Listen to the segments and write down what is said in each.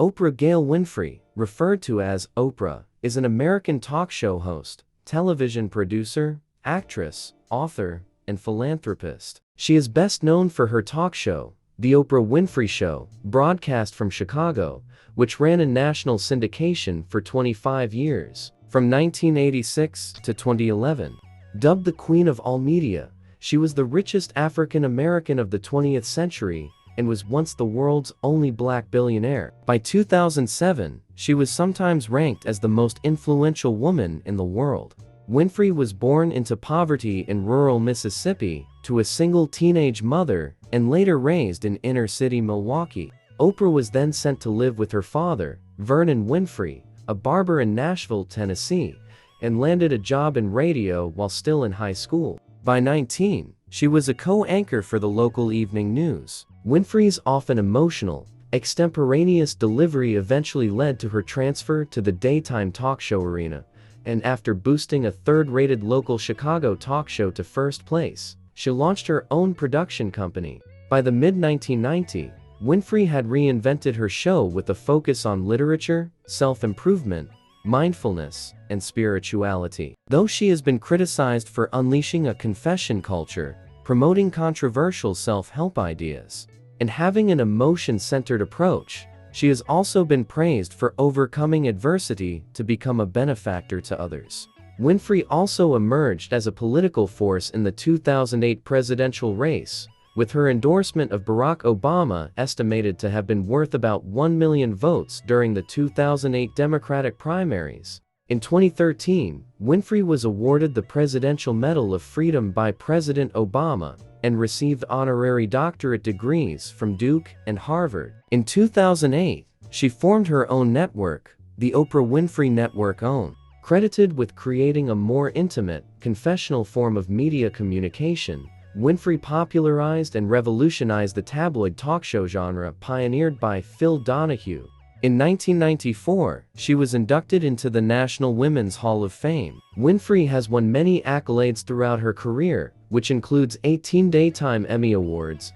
Oprah Gayle Winfrey, referred to as Oprah, is an American talk show host, television producer, actress, author, and philanthropist. She is best known for her talk show, The Oprah Winfrey Show, broadcast from Chicago, which ran in national syndication for 25 years, from 1986 to 2011. Dubbed the Queen of All Media, she was the richest African American of the 20th century and was once the world's only black billionaire. By 2007, she was sometimes ranked as the most influential woman in the world. Winfrey was born into poverty in rural Mississippi to a single teenage mother and later raised in inner-city Milwaukee. Oprah was then sent to live with her father, Vernon Winfrey, a barber in Nashville, Tennessee, and landed a job in radio while still in high school. By 19, she was a co-anchor for the local evening news. Winfrey's often emotional, extemporaneous delivery eventually led to her transfer to the daytime talk show arena, and after boosting a third-rated local Chicago talk show to first place, she launched her own production company. By the mid-1990s, Winfrey had reinvented her show with a focus on literature, self-improvement, mindfulness, and spirituality. Though she has been criticized for unleashing a confession culture, promoting controversial self-help ideas, and having an emotion-centered approach, she has also been praised for overcoming adversity to become a benefactor to others. Winfrey also emerged as a political force in the 2008 presidential race, with her endorsement of Barack Obama estimated to have been worth about 1 million votes during the 2008 Democratic primaries. In 2013, Winfrey was awarded the Presidential Medal of Freedom by President Obama and received honorary doctorate degrees from Duke and Harvard. In 2008, she formed her own network, the Oprah Winfrey Network OWN. Credited with creating a more intimate, confessional form of media communication, Winfrey popularized and revolutionized the tabloid talk show genre pioneered by Phil Donahue. In 1994, she was inducted into the National Women's Hall of Fame. Winfrey has won many accolades throughout her career, which includes 18 Daytime Emmy Awards,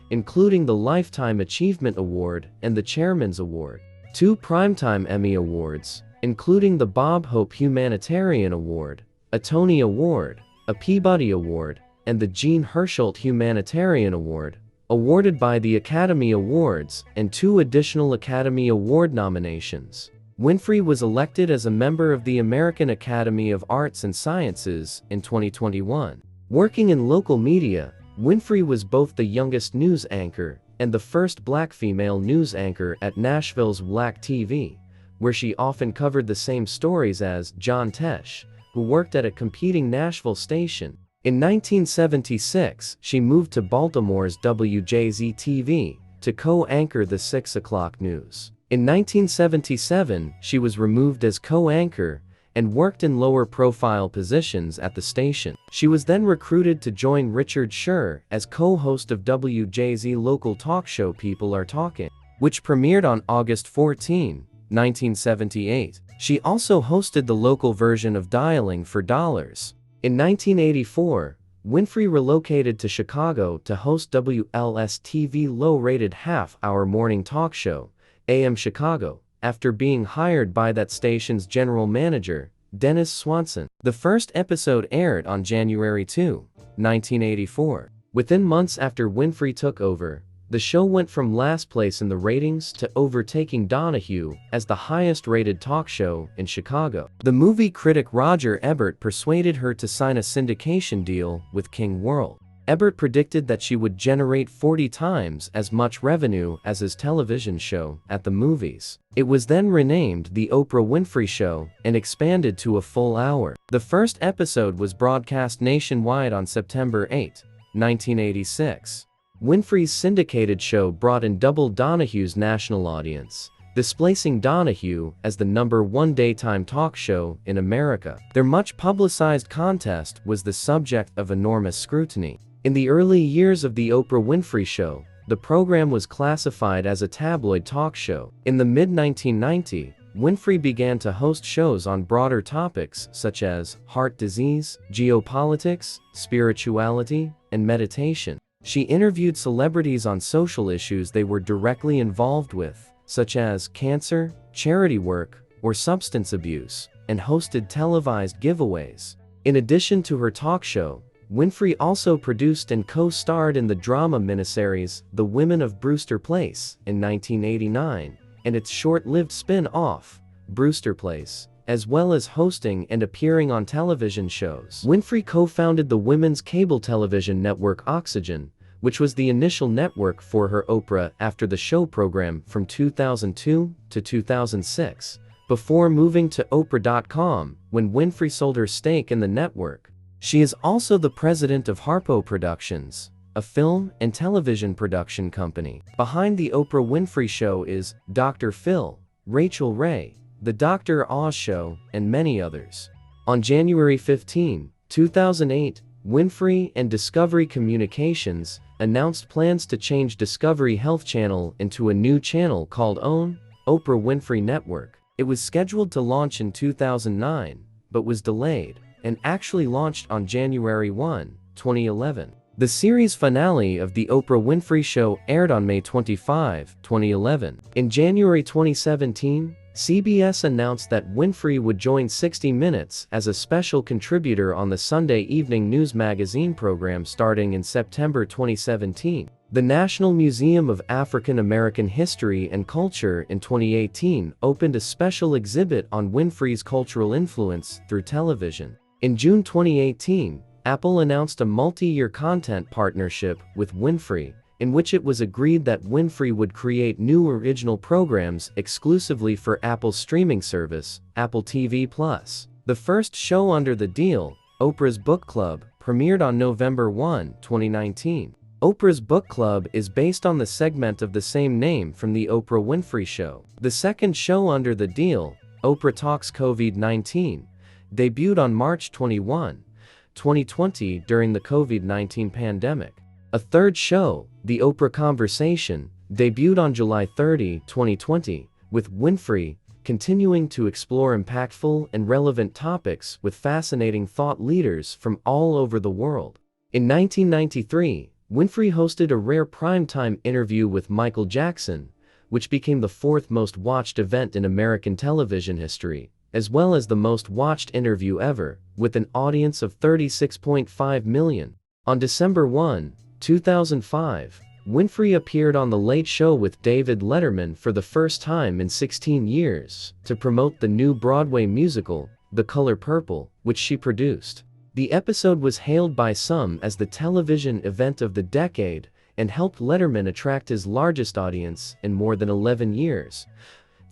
including the Lifetime Achievement Award and the Chairman's Award, 2 Primetime Emmy Awards, including the Bob Hope Humanitarian Award, a Tony Award, a Peabody Award, and the Jean Hersholt Humanitarian Award, awarded by the Academy Awards, and 2 additional Academy Award nominations. Winfrey was elected as a member of the American Academy of Arts and Sciences in 2021. Working in local media, Winfrey was both the youngest news anchor and the first black female news anchor at Nashville's Black TV, where she often covered the same stories as John Tesh, who worked at a competing Nashville station. In 1976, she moved to Baltimore's WJZ-TV to co-anchor the 6 o'clock news. In 1977, she was removed as co-anchor and worked in lower-profile positions at the station. She was then recruited to join Richard Scher as co-host of WJZ local talk show People Are Talking, which premiered on August 14, 1978. She also hosted the local version of Dialing for Dollars. In 1984, Winfrey relocated to Chicago to host WLS-TV low-rated half-hour morning talk show, AM Chicago, after being hired by that station's general manager, Dennis Swanson. The first episode aired on January 2, 1984. Within months after Winfrey took over, the show went from last place in the ratings to overtaking Donahue as the highest-rated talk show in Chicago. The movie critic Roger Ebert persuaded her to sign a syndication deal with King World. Ebert predicted that she would generate 40 times as much revenue as his television show at the movies. It was then renamed The Oprah Winfrey Show and expanded to a full hour. The first episode was broadcast nationwide on September 8, 1986. Winfrey's syndicated show brought in double Donahue's national audience, displacing Donahue as the #1 daytime talk show in America. Their much-publicized contest was the subject of enormous scrutiny. In the early years of The Oprah Winfrey Show, the program was classified as a tabloid talk show. In the mid-1990s, Winfrey began to host shows on broader topics such as heart disease, geopolitics, spirituality, and meditation. She interviewed celebrities on social issues they were directly involved with, such as cancer, charity work, or substance abuse, and hosted televised giveaways. In addition to her talk show, Winfrey also produced and co-starred in the drama miniseries The Women of Brewster Place in 1989, and its short-lived spin-off, Brewster Place, as well as hosting and appearing on television shows. Winfrey co-founded the women's cable television network Oxygen, which was the initial network for her Oprah After the Show program from 2002 to 2006, before moving to Oprah.com when Winfrey sold her stake in the network. She is also the president of Harpo Productions, a film and television production company. Behind the Oprah Winfrey Show is Dr. Phil, Rachael Ray, The Dr. Oz Show, and many others. On January 15, 2008, Winfrey and Discovery Communications announced plans to change Discovery Health Channel into a new channel called OWN, Oprah Winfrey Network. It was scheduled to launch in 2009, but was delayed, and actually launched on January 1, 2011. The series finale of The Oprah Winfrey Show aired on May 25, 2011. In January 2017, CBS announced that Winfrey would join 60 Minutes as a special contributor on the Sunday evening news magazine program starting in September 2017. The National Museum of African American History and Culture in 2018 opened a special exhibit on Winfrey's cultural influence through television. In June 2018, Apple announced a multi-year content partnership with Winfrey, in which it was agreed that Winfrey would create new original programs exclusively for Apple's streaming service, Apple TV+. The first show under the deal, Oprah's Book Club, premiered on November 1, 2019. Oprah's Book Club is based on the segment of the same name from The Oprah Winfrey Show. The second show under the deal, Oprah Talks COVID-19, debuted on March 21, 2020 during the COVID-19 pandemic. A third show, The Oprah Conversation, debuted on July 30, 2020, with Winfrey continuing to explore impactful and relevant topics with fascinating thought leaders from all over the world. In 1993, Winfrey hosted a rare primetime interview with Michael Jackson, which became the fourth most watched event in American television history, as well as the most watched interview ever, with an audience of 36.5 million. On December 1, 2005, Winfrey appeared on The Late Show with David Letterman for the first time in 16 years to promote the new Broadway musical, The Color Purple, which she produced. The episode was hailed by some as the television event of the decade and helped Letterman attract his largest audience in more than 11 years,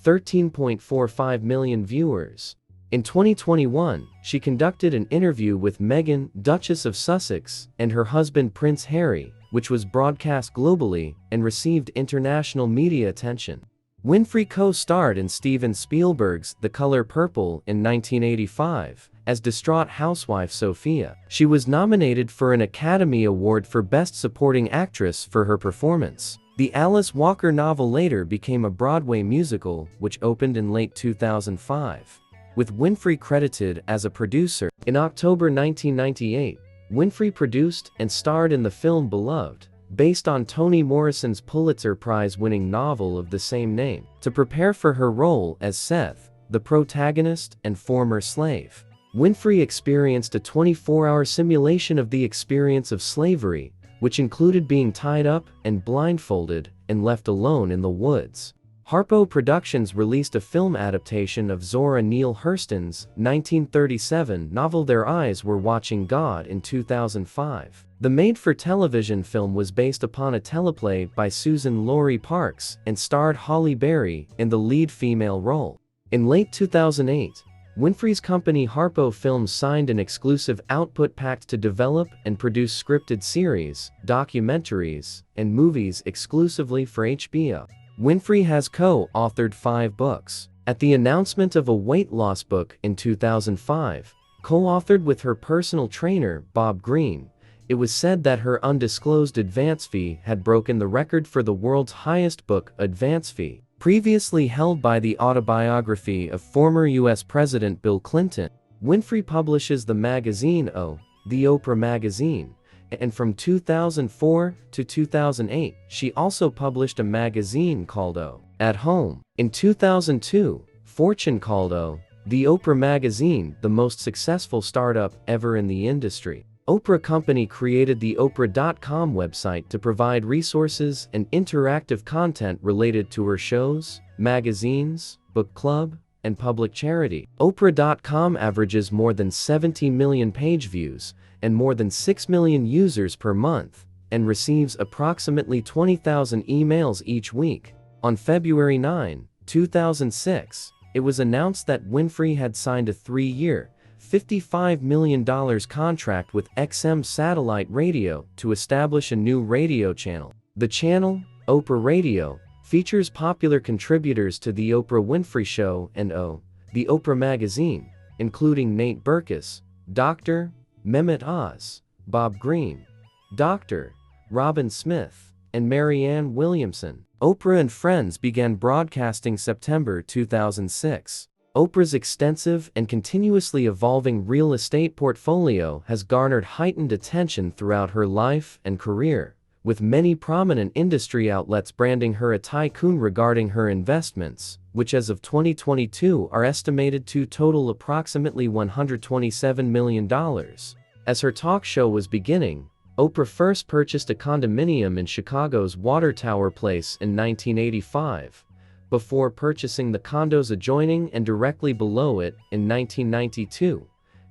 13.45 million viewers. In 2021, she conducted an interview with Meghan, Duchess of Sussex, and her husband Prince Harry, which was broadcast globally and received international media attention. Winfrey co-starred in Steven Spielberg's The Color Purple in 1985 as distraught housewife Sophia. She was nominated for an Academy Award for Best Supporting Actress for her performance. The Alice Walker novel later became a Broadway musical, which opened in late 2005, with Winfrey credited as a producer. In October 1998, Winfrey produced and starred in the film Beloved, based on Toni Morrison's Pulitzer Prize-winning novel of the same name, to prepare for her role as Seth, the protagonist and former slave. Winfrey experienced a 24-hour simulation of the experience of slavery, which included being tied up and blindfolded and left alone in the woods. Harpo Productions released a film adaptation of Zora Neale Hurston's 1937 novel Their Eyes Were Watching God in 2005. The made-for-television film was based upon a teleplay by Susan Laurie Parks and starred Halle Berry in the lead female role. In late 2008, Winfrey's company Harpo Films signed an exclusive output pact to develop and produce scripted series, documentaries, and movies exclusively for HBO. Winfrey has co-authored 5 books. At the announcement of a weight loss book in 2005, co-authored with her personal trainer, Bob Greene, it was said that her undisclosed advance fee had broken the record for the world's highest book advance fee, previously held by the autobiography of former U.S. President Bill Clinton. Winfrey publishes the magazine O, The Oprah Magazine, and from 2004 to 2008, she also published a magazine called O. At home. In 2002, Fortune called the Oprah magazine the most successful startup ever in the industry. Oprah Company created the Oprah.com website to provide resources and interactive content related to her shows, magazines, book club, and public charity. Oprah.com averages more than 70 million page views and more than 6 million users per month, and receives approximately 20,000 emails each week. On February 9, 2006, it was announced that Winfrey had signed a 3-year, $55 million contract with XM Satellite Radio to establish a new radio channel. The channel, Oprah Radio, features popular contributors to The Oprah Winfrey Show and The Oprah Magazine, including Nate Berkus, Dr. Mehmet Oz, Bob Greene, Dr. Robin Smith, and Marianne Williamson. Oprah and Friends began broadcasting September 2006. Oprah's extensive and continuously evolving real estate portfolio has garnered heightened attention throughout her life and career, with many prominent industry outlets branding her a tycoon regarding her investments, which as of 2022 are estimated to total approximately $127 million. As her talk show was beginning, Oprah first purchased a condominium in Chicago's Water Tower Place in 1985, before purchasing the condos adjoining and directly below it in 1992,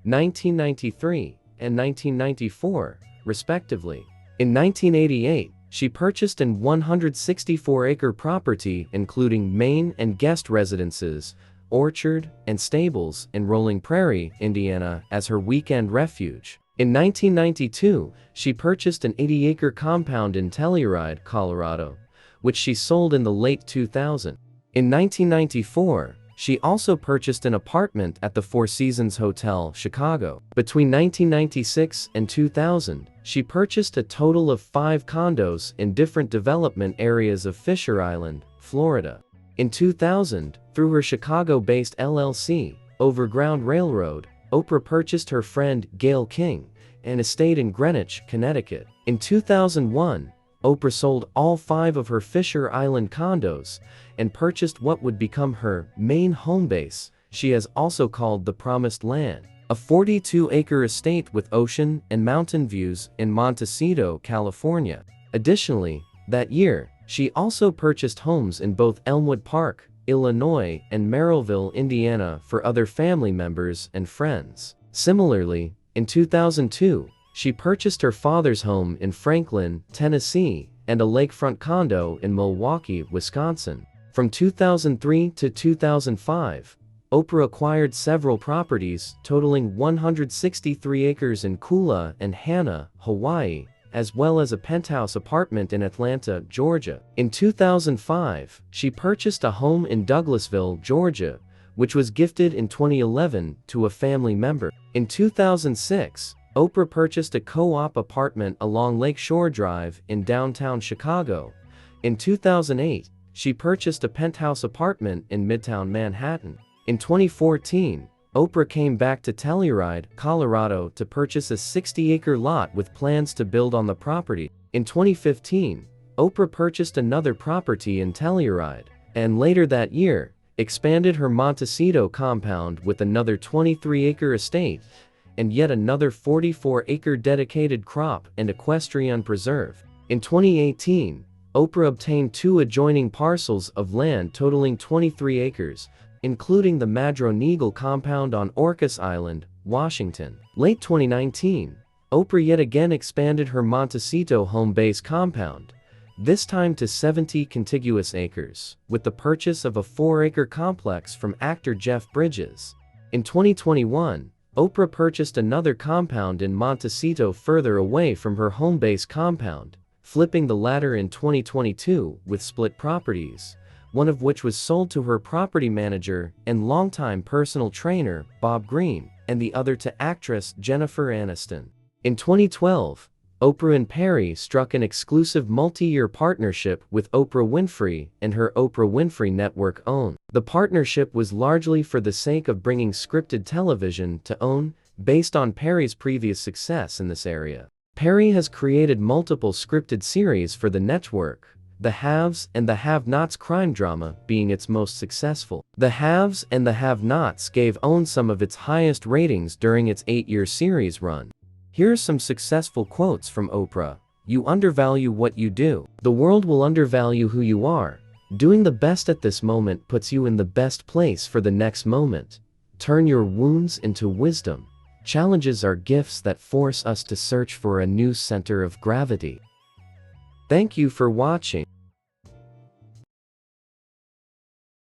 1993, and 1994, respectively. In 1988, she purchased an 164-acre property including main and guest residences, orchard, and stables in rolling Prairie, Indiana, as her weekend refuge. In 1992, she purchased an 80-acre compound in Telluride, Colorado, which she sold in the late 2000s. In 1994, she also purchased an apartment at the Four Seasons Hotel, Chicago. Between 1996 and 2000, she purchased a total of 5 condos in different development areas of Fisher Island, Florida. In 2000, through her Chicago-based LLC, Overground Railroad, Oprah purchased her friend Gayle King an estate in Greenwich, Connecticut. In 2001, Oprah sold all 5 of her Fisher Island condos and purchased what would become her main home base, she has also called the Promised Land, a 42-acre estate with ocean and mountain views in Montecito, California. Additionally, that year, she also purchased homes in both Elmwood Park, Illinois, and Merrillville, Indiana for other family members and friends. Similarly, in 2002, she purchased her father's home in Franklin, Tennessee, and a lakefront condo in Milwaukee, Wisconsin. From 2003 to 2005, Oprah acquired several properties totaling 163 acres in Kula and Hana, Hawaii, as well as a penthouse apartment in Atlanta, Georgia. In 2005, she purchased a home in Douglasville, Georgia, which was gifted in 2011 to a family member. In 2006, Oprah purchased a co-op apartment along Lakeshore Drive in downtown Chicago. In 2008, she purchased a penthouse apartment in Midtown Manhattan. In 2014, Oprah came back to Telluride, Colorado to purchase a 60-acre lot with plans to build on the property. In 2015, Oprah purchased another property in Telluride, and later that year, expanded her Montecito compound with another 23-acre estate and yet another 44-acre dedicated crop and equestrian preserve. In 2018, Oprah obtained 2 adjoining parcels of land totaling 23 acres, including the Madron-Eagle compound on Orcas Island, Washington. Late 2019, Oprah yet again expanded her Montecito home base compound, this time to 70 contiguous acres, with the purchase of a 4-acre complex from actor Jeff Bridges. In 2021, Oprah purchased another compound in Montecito further away from her home base compound, flipping the latter in 2022 with split properties, one of which was sold to her property manager and longtime personal trainer, Bob Greene, and the other to actress Jennifer Aniston. In 2012, Oprah and Prairie struck an exclusive multi-year partnership with Oprah Winfrey and her Oprah Winfrey Network OWN. The partnership was largely for the sake of bringing scripted television to OWN, based on Prairie's previous success in this area. Prairie has created multiple scripted series for the network, The Haves and the Have-Nots crime drama being its most successful. The Haves and the Have-Nots gave OWN some of its highest ratings during its 8-year series run. Here are some successful quotes from Oprah. "You undervalue what you do. The world will undervalue who you are. Doing the best at this moment puts you in the best place for the next moment. Turn your wounds into wisdom. Challenges are gifts that force us to search for a new center of gravity." Thank you for watching.